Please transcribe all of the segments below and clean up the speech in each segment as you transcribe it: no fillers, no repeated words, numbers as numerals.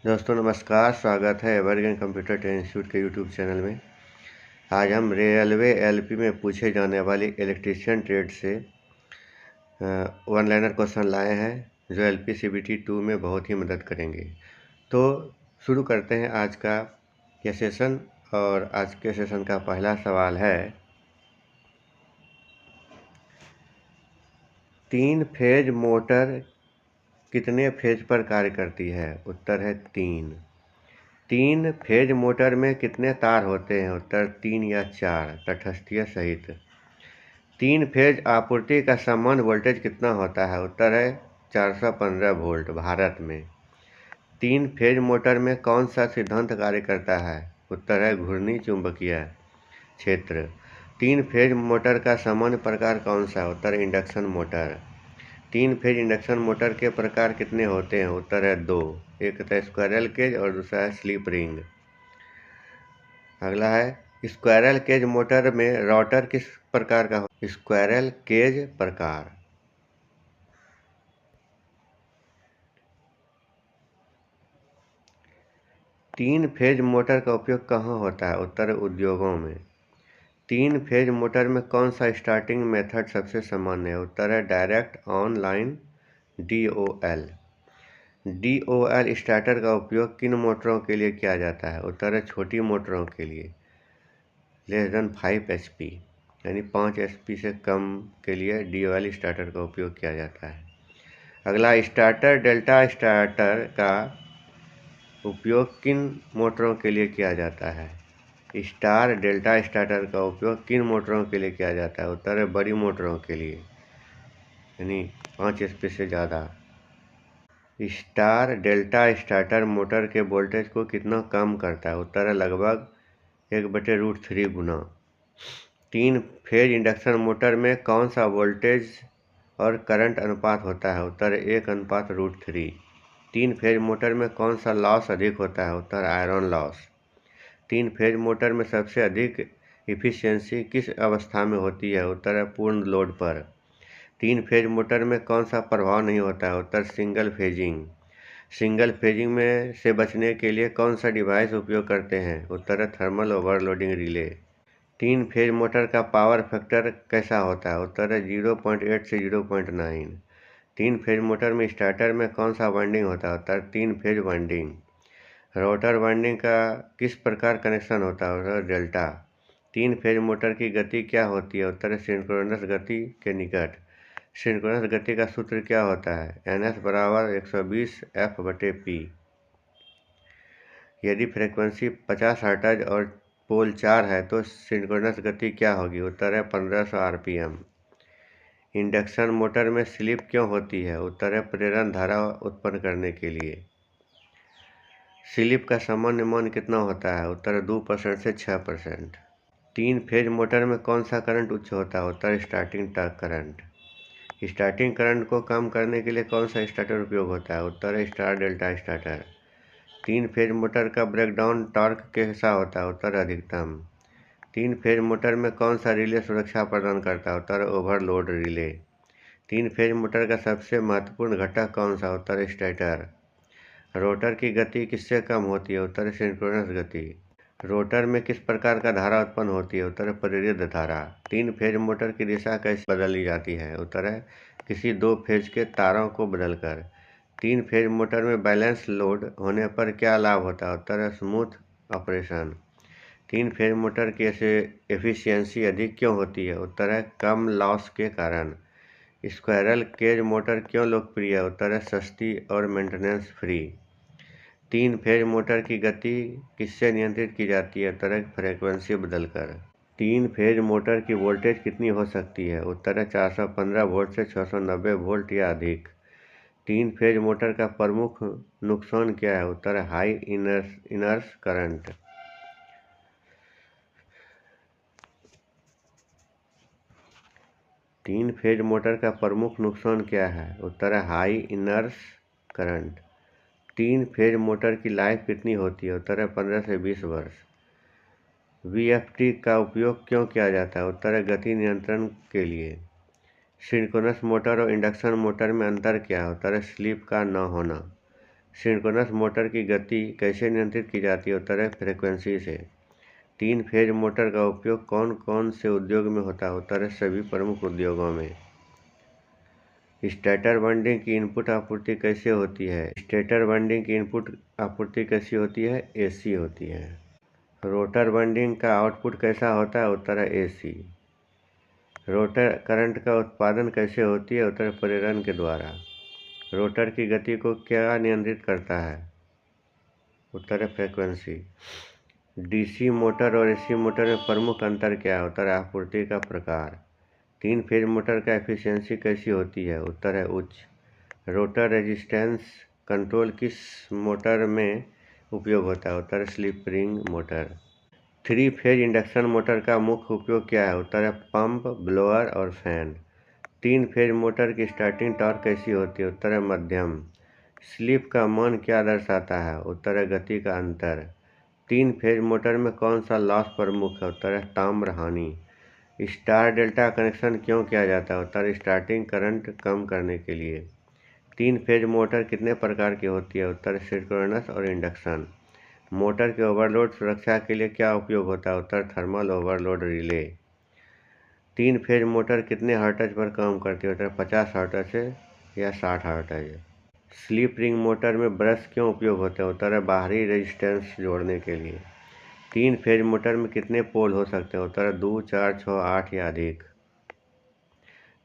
दोस्तों नमस्कार, स्वागत है एवरग्रीन कंप्यूटर ट्रेनिंग इंस्टीट्यूट के यूट्यूब चैनल में। आज हम रेलवे एलपी में पूछे जाने वाली इलेक्ट्रीशियन ट्रेड से वन लाइनर क्वेश्चन लाए हैं जो एलपी सीबीटी 2 में बहुत ही मदद करेंगे। तो शुरू करते हैं आज का यह सेशन। और आज के सेशन का पहला सवाल है, 3 फेज मोटर कितने फेज पर कार्य करती है? उत्तर है 3। 3 फेज मोटर में कितने तार होते हैं? उत्तर 3 या 4 तटस्थीय सहित। 3 फेज आपूर्ति का सामान्य वोल्टेज कितना होता है? उत्तर है 415 वोल्ट भारत में। 3 फेज मोटर में कौन सा सिद्धांत कार्य करता है? उत्तर है घूर्णी चुंबकीय क्षेत्र। 3 फेज मोटर का सामान्य प्रकार कौन सा? उत्तर है induction motor. 3 phase induction motor के प्रकार कितने होते हैं? उत्तर है 2। एक है स्क्वायरल केज और दूसरा है स्लिप रिंग। अगला है, स्क्वायरल केज मोटर में रोटर किस प्रकार का? स्क्वायरल केज प्रकार। तीन फेज मोटर का उपयोग कहाँ होता है? उत्तर उद्योगों में। 3 फेज मोटर में कौन सा स्टार्टिंग मेथड सबसे सामान्य है? उत्तर है direct online DOL। DOL starter का उपयोग किन मोटरों के लिए किया जाता है? उत्तर है छोटी मोटरों के लिए, लेस देन 5 HP, यानी 5 HP से कम के लिए DOL स्टार्टर का उपयोग किया जाता है। अगला, स्टार्टर डेल्टा स्टार्टर का उपयोग किन मोटरों के लिए किया जाता है? स्टार डेल्टा स्टार्टर का उपयोग किन मोटरों के लिए किया जाता है? उत्तर है बड़ी मोटरों के लिए, यानी 5 HP से ज़्यादा। स्टार डेल्टा स्टार्टर मोटर के वोल्टेज को कितना कम करता है? उत्तर है लगभग 1/√3 गुना। 3 फेज इंडक्शन मोटर में कौन सा वोल्टेज और करंट अनुपात होता है? उत्तर 1:√3। 3 फेज मोटर में कौन सा लॉस अधिक होता है? उत्तर आयरन लॉस। 3 फेज मोटर में सबसे अधिक इफिशियंसी किस अवस्था में होती है? उत्तर है पूर्ण लोड पर। 3 फेज मोटर में कौन सा प्रभाव नहीं होता है? उत्तर सिंगल फेजिंग। सिंगल फेजिंग में से बचने के लिए कौन सा डिवाइस उपयोग करते हैं? उत्तर है thermal overloading relay. 3 phase motor का पावर फैक्टर कैसा होता है? उत्तर है 0.8 से 0.9। 3 फेज मोटर में स्टार्टर में कौन सा वाइंडिंग होता है? उत्तर 3 फेज वाइंडिंग। रोटर वाइंडिंग का किस प्रकार कनेक्शन होता है? उत्तर डेल्टा। 3 फेज मोटर की गति क्या होती है? उत्तर सिंक्रोनस गति के निकट। सिंक्रोनस गति का सूत्र क्या होता है? NS बराबर 120 F/P। यदि फ्रीक्वेंसी 50 हर्ट्ज और पोल 4 है तो सिंक्रोनस गति क्या होगी? उत्तर है 1500 RPM। इंडक्शन मोटर में स्लिप क्यों होती है? उत्तर है प्रेरण धारा उत्पन्न करने के लिए। स्लिप का सामान्य मान कितना होता है? उत्तर 2% से 6%। 3 फेज मोटर में कौन सा करंट उच्च होता है? उत्तर starting torque current. Starting current को कम करने के लिए कौन सा स्टार्टर उपयोग होता है? उत्तर है star delta starter. 3 phase motor का ब्रेकडाउन टॉर्क कैसा होता है? उत्तर अधिकतम। 3 फेज मोटर में कौन सा रिले सुरक्षा प्रदान करता है? उत्तर ओवरलोड रिले। 3 फेज मोटर का सबसे महत्वपूर्ण घटक कौन सा? उत्तर स्टेटर। रोटर की गति किससे कम होती है? उत्तर सिंक्रोनस गति। रोटर में किस प्रकार का धारा उत्पन्न होती है? उत्तर प्रेरित धारा। 3 फेज मोटर की दिशा कैसे बदली जाती है? उत्तर है किसी 2 फेज के तारों को बदलकर। 3 फेज मोटर में बैलेंस लोड होने पर क्या लाभ होता है? उत्तर है स्मूथ ऑपरेशन। 3 फेज मोटर की एफिशिएंसी अधिक क्यों होती है? उत्तर है कम लॉस के कारण। स्क्वायरल केज मोटर क्यों लोकप्रिय है? उत्तर है सस्ती और मेंटेनेंस फ्री। 3 फेज मोटर की गति किससे नियंत्रित की जाती है? उत्तर है फ्रीक्वेंसी बदलकर। 3 फेज मोटर की वोल्टेज कितनी हो सकती है? उत्तर है 415 वोल्ट से 690 वोल्ट या अधिक। 3 फेज मोटर का प्रमुख नुकसान क्या है? उत्तर है high inrush current. 3 phase motor का प्रमुख नुकसान क्या है? उत्तर है high inrush current. 3 phase motor की लाइफ कितनी होती है? उत्तर है 15 से 20 वर्ष। VFD का उपयोग क्यों किया जाता है? उत्तर है गति नियंत्रण के लिए। सिंक्रोनस मोटर और इंडक्शन मोटर में अंतर क्या है? उत्तर है स्लिप का न होना। सिंक्रोनस मोटर की गति कैसे नियंत्रित की जाती है? उत्तर है फ्रीक्वेंसी से। 3 फेज मोटर का उपयोग कौन कौन से उद्योग में होता है? उत्तर है सभी प्रमुख उद्योगों में। स्टेटर वाइंडिंग की इनपुट आपूर्ति कैसे होती है? स्टेटर वाइंडिंग की इनपुट आपूर्ति कैसी होती है? एसी होती है। रोटर वाइंडिंग का आउटपुट कैसा होता है? उत्तर है एसी। रोटर करंट का उत्पादन कैसे होती है? उत्तर प्रेरण के द्वारा। रोटर की गति को क्या नियंत्रित करता है? उत्तर है फ्रीक्वेंसी। डीसी मोटर और एसी मोटर में प्रमुख अंतर क्या है? उत्तर है आपूर्ति का प्रकार। 3 फेज मोटर का एफिशिएंसी कैसी होती है? उत्तर है उच्च। रोटर रेजिस्टेंस कंट्रोल किस मोटर में उपयोग होता है? उत्तर है slip ring motor. 3 phase induction motor का मुख्य उपयोग क्या है? उत्तर है पंप, ब्लोअर और फैन। 3 फेज मोटर की स्टार्टिंग टॉर्क कैसी होती है? उत्तर है मध्यम। स्लिप का मान क्या दर्शाता है? उत्तर है गति का अंतर। 3 फेज मोटर में कौन सा लॉस प्रमुख है? उत्तर है ताम्र हानि। स्टार डेल्टा कनेक्शन क्यों किया जाता है? उत्तर है स्टार्टिंग करंट कम करने के लिए। 3 फेज मोटर कितने प्रकार की होती है? उत्तर सिंक्रोनस और इंडक्शन। मोटर के ओवरलोड सुरक्षा के लिए क्या उपयोग होता है? उत्तर thermal overload relay. 3 phase motor कितने हर्ट्ज पर काम करती है? उत्तर 50 हर्ट्ज से या 60 हर्ट्ज। स्लिप रिंग मोटर में ब्रश क्यों उपयोग होते हैं? उत्तर है बाहरी रेजिस्टेंस जोड़ने के लिए। 3 फेज मोटर में कितने पोल हो सकते हैं? उत्तर है 2, 4, 6, 8 या अधिक।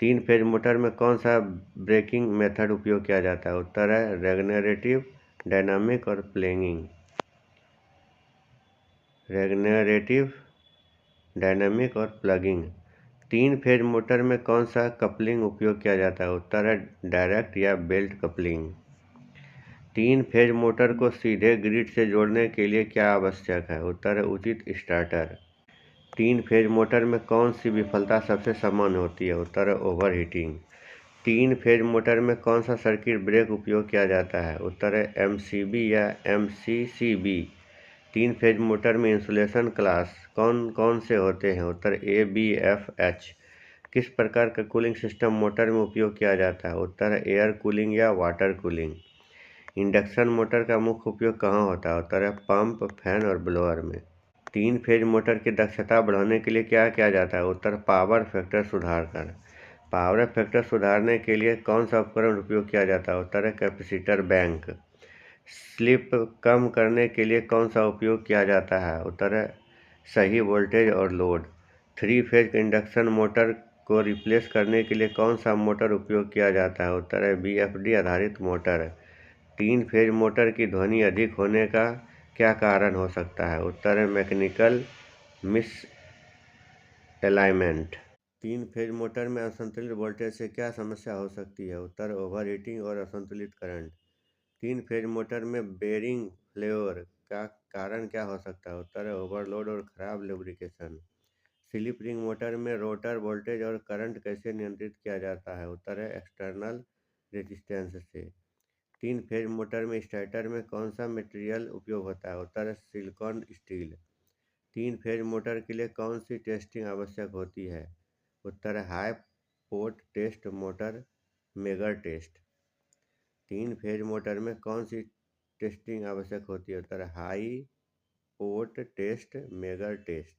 3 फेज मोटर में कौन सा ब्रेकिंग मेथड उपयोग किया जाता है? उत्तर है रेगनरेटिव, डायनामिक और प्लेइंग। रेगनरेटिव, डायनामिक और प्लगिंग। 3 फेज मोटर में कौन सा कपलिंग उपयोग किया जाता है? उत्तर है डायरेक्ट या बेल्ट कपलिंग। 3 फेज मोटर को सीधे ग्रिड से जोड़ने के लिए क्या आवश्यक है? उत्तर है उचित स्टार्टर। 3 फेज मोटर में कौन सी विफलता सबसे सामान्य होती है? उत्तर है ओवरहीटिंग। 3 फेज मोटर में कौन सा सर्किट ब्रेक उपयोग किया जाता है? उत्तर है एमसीबी या एमसीसीबी। 3 फेज मोटर में इंसुलेशन क्लास कौन कौन से होते हैं? उत्तर ए, बी, एफ, एच। किस प्रकार का कूलिंग सिस्टम मोटर में उपयोग किया जाता है? उत्तर है एयर कूलिंग या वाटर कूलिंग। इंडक्शन मोटर का मुख्य उपयोग कहाँ होता है? उत्तर है पंप, फैन और ब्लोअर में। 3 फेज मोटर की दक्षता बढ़ाने के लिए क्या किया जाता है? उत्तर पावर फैक्टर सुधार कर। पावर फैक्टर सुधारने के लिए कौन सा उपकरण उपयोग किया जाता है? उत्तर है कैपेसिटर बैंक। स्लिप कम करने के लिए कौन सा उपयोग किया जाता है? उत्तर है सही वोल्टेज और लोड। 3 फेज इंडक्शन मोटर को रिप्लेस करने के लिए कौन सा मोटर उपयोग किया जाता है? उत्तर है बीएफडी आधारित मोटर। 3 फेज मोटर की ध्वनि अधिक होने का क्या कारण हो सकता है? उत्तर है mechanical miss alignment. 3 phase motor में असंतुलित वोल्टेज से क्या समस्या हो सकती है? उत्तर ओवर हीटिंग और असंतुलित करंट। 3 फेज मोटर में बेरिंग फेल्योर का कारण क्या हो सकता है? उत्तर है ओवरलोड और खराब लुब्रिकेशन। स्लिप रिंग मोटर में रोटर वोल्टेज और करंट कैसे नियंत्रित किया जाता है? उत्तर है एक्सटर्नल रेजिस्टेंस से। 3 फेज मोटर में स्टार्टर में कौन सा मटेरियल उपयोग होता है? उत्तर है सिलिकॉन स्टील। 3 फेज मोटर के लिए कौन सी टेस्टिंग आवश्यक होती है? उत्तर है high pot test motor megger test. 3 phase motor में कौन सी टेस्टिंग आवश्यक होती है? उत्तर है high pot test megger test.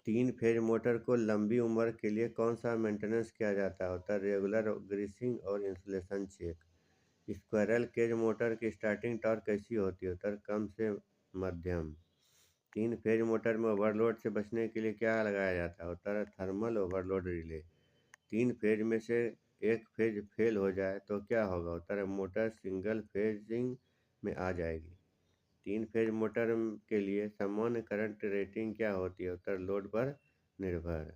3 phase motor को लंबी उम्र के लिए कौन सा मेंटेनेंस किया जाता है? उत्तर रेगुलर ग्रीसिंग और insulation check. Squirrel cage motor की स्टार्टिंग टॉर्क कैसी होती है? उत्तर कम से मध्यम। 3 फेज मोटर में ओवरलोड से बचने के लिए क्या लगाया जाता है? उत्तर है थर्मल ओवरलोड रिले। 3 फेज में से एक फेज फेल हो जाए तो क्या होगा? उत्तर है मोटर सिंगल फेजिंग में आ जाएगी। 3 फेज मोटर के लिए सामान्य करंट रेटिंग क्या होती है? उत्तर लोड पर निर्भर।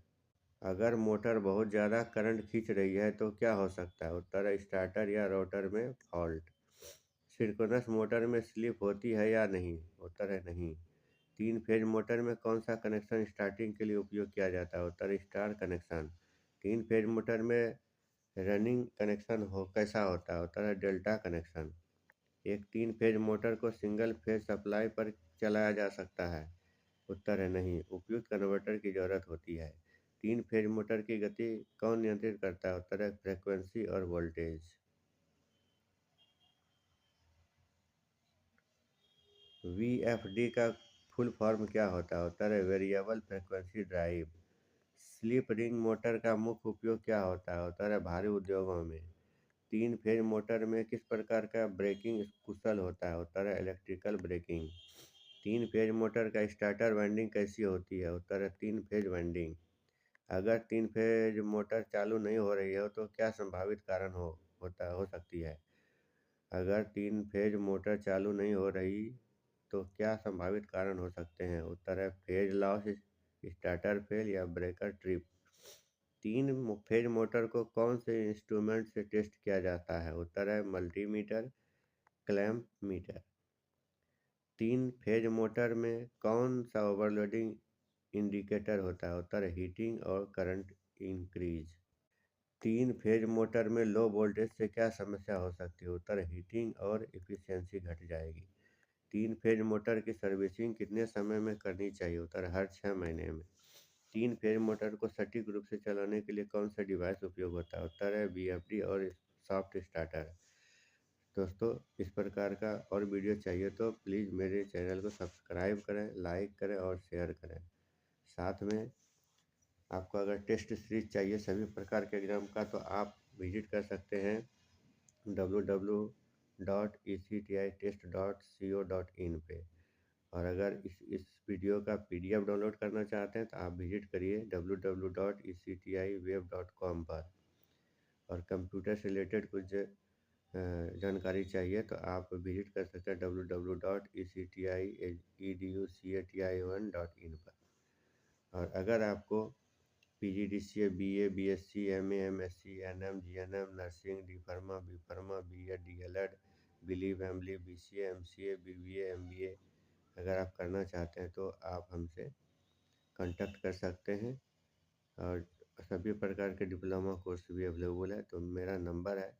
अगर मोटर बहुत ज़्यादा करंट खींच रही है तो क्या हो सकता है? उत्तर है स्टार्टर या रोटर में फॉल्ट। सिंक्रोनस मोटर में स्लिप होती है या नहीं? उत्तर है नहीं। 3 फेज मोटर में कौन सा कनेक्शन स्टार्टिंग के लिए उपयोग किया जाता है? उत्तर स्टार कनेक्शन। 3 फेज मोटर में रनिंग कनेक्शन हो कैसा होता है? उत्तर है डेल्टा कनेक्शन। एक 3 फेज मोटर को सिंगल फेज सप्लाई पर चलाया जा सकता है? उत्तर है नहीं, उपयुक्त कन्वर्टर की जरूरत होती है। 3 फेज मोटर की गति कौन नियंत्रित करता है? उत्तर है फ्रीक्वेंसी और वोल्टेज। VFD का फुल फॉर्म क्या होता है? उत्तर है variable frequency drive. Slip ring motor का मुख्य उपयोग क्या होता है? उत्तर है भारी उद्योगों में। तीन फेज मोटर में किस प्रकार का ब्रेकिंग कुशल होता है? उत्तर है इलेक्ट्रिकल ब्रेकिंग। तीन फेज मोटर का स्टार्टर वाइंडिंग कैसी होती है? उत्तर है तीन फेज वाइंडिंग। अगर तीन फेज मोटर चालू नहीं हो रही हो तो क्या संभावित कारण हो सकती है? अगर तीन फेज मोटर चालू नहीं हो रही तो क्या संभावित कारण हो सकते हैं? उत्तर है फेज लॉस, स्टार्टर फेल या ब्रेकर ट्रिप। तीन फेज मोटर को कौन से इंस्ट्रूमेंट से टेस्ट किया जाता है? उत्तर है मल्टीमीटर, क्लैंप मीटर। तीन फेज मोटर में कौन सा ओवरलोडिंग इंडिकेटर होता है? उत्तर है हीटिंग और करंट इंक्रीज। तीन फेज मोटर में लो वोल्टेज से क्या समस्या हो सकती है? उत्तर हीटिंग और एफिशिएंसी घट जाएगी। तीन फेज मोटर की सर्विसिंग कितने समय में करनी चाहिए? उत्तर हर 6 महीने में। तीन फेज मोटर को सटीक रूप से चलाने के लिए कौन सा डिवाइस उपयोग होता है? उत्तर है VFD और सॉफ्ट स्टार्टर। दोस्तों, इस प्रकार का और वीडियो चाहिए तो प्लीज़ मेरे चैनल को सब्सक्राइब करें, लाइक करें और शेयर करें। साथ में आपको अगर टेस्ट सीरीज चाहिए सभी प्रकार के एग्ज़ाम का तो आप विजिट कर सकते हैं www.ectitest.co.in पे। और अगर इस वीडियो का PDF डाउनलोड करना चाहते हैं तो आप विजिट करिए www.ectiweb.com पर। और कंप्यूटर से रिलेटेड कुछ जानकारी चाहिए तो आप विजिट कर सकते हैं www.ecti.edu.catin पर। और अगर आपको PGDCA, BA, BSc, MA, MSc, NM, GNM, nursing, D pharma, B pharma, BEd, DLEd, बिलीव, एमली, BCA, MCA, BBA, MBA अगर आप करना चाहते हैं तो आप हमसे कांटेक्ट कर सकते हैं। और सभी प्रकार के डिप्लोमा कोर्स भी अवेलेबल है। तो मेरा नंबर है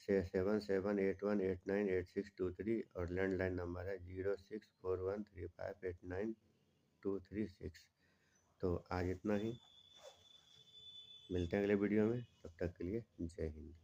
7781898623 और लैंडलाइन नंबर है 06413589 236। तो आज इतना ही, मिलते हैं अगले वीडियो में, तब तक के लिए जय हिंद।